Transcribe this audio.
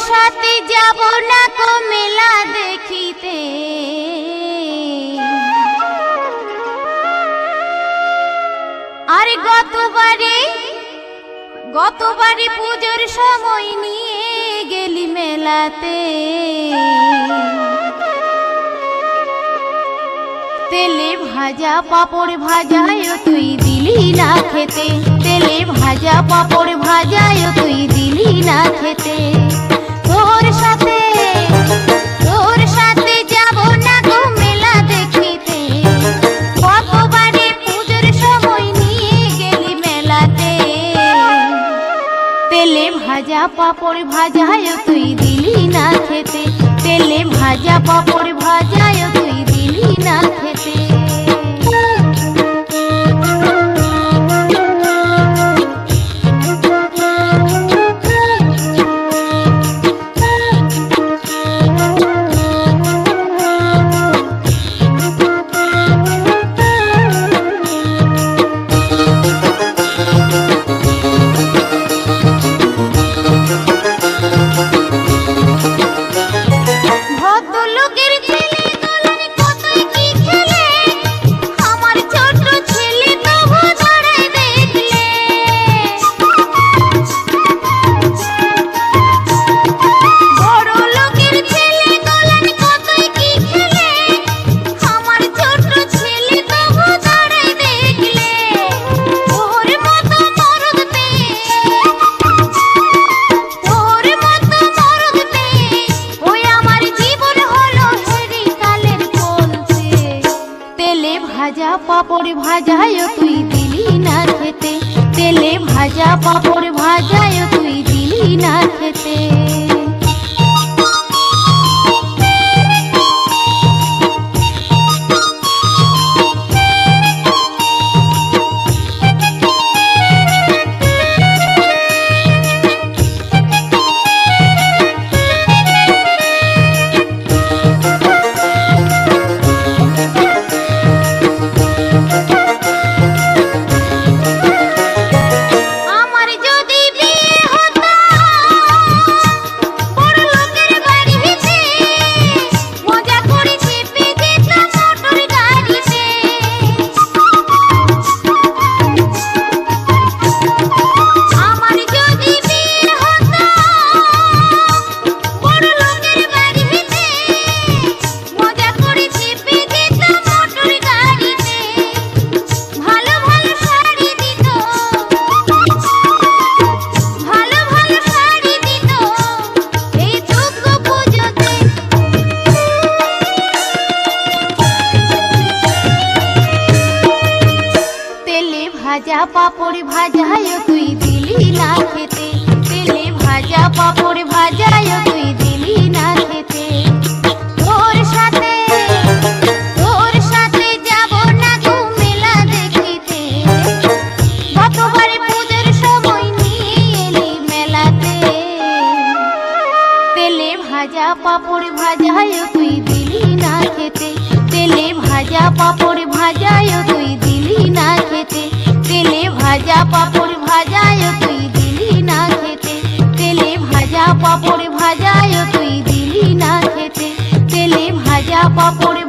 সাথে যাব না কো মেলা দেখিতে, আর গতবারে পুজোর সময় নিয়ে গেলি মেলাতে। তেলে ভাজা পাপড় ভাজায় তুই দিলি না খেতে, তেলে ভাজা পাপড় ভাজায় তুই দিলি না খেতে। তোর সাথে যাব না গো মেলা দেখিতে, কতবারে পুজোর সময় নিয়ে গেলি মেলাতে। তেলে ভাজা পাপড় ভাজায় তুই দিলি না খেতে, তেলে ভাজা পাপড় ভাজায় তুই দিলি না খেতে। ভাজা পাপড় ভাজায় তুই দিলি না খেতে, তেলে ভাজা পাপড় ভাজায় তুই দিলি না খেতে। ভাজা পাপড় ভাজায় তুই দিলি না খেতে, তেলে ভাজা পাপড় ভাজায় তুই দিলি না খেতে। তোর সাথে যাব না গো মেলা দেখিতে, গতবারে পুজোর সময় নিয়ে এলি মেলাতে। তেলে ভাজা পাপড় ভাজায় তুই দিলি না খেতে, তেলে ভাজা পাপড় ভাজায় তুই দিলি না খেতে। তেলে ভাজা পাপড় ভাজায় তুই দিলি না খেতে, তেলে ভাজা পাপড় ভাজায় তুই দিলি না খেতে, তেলে ভাজা পাপড়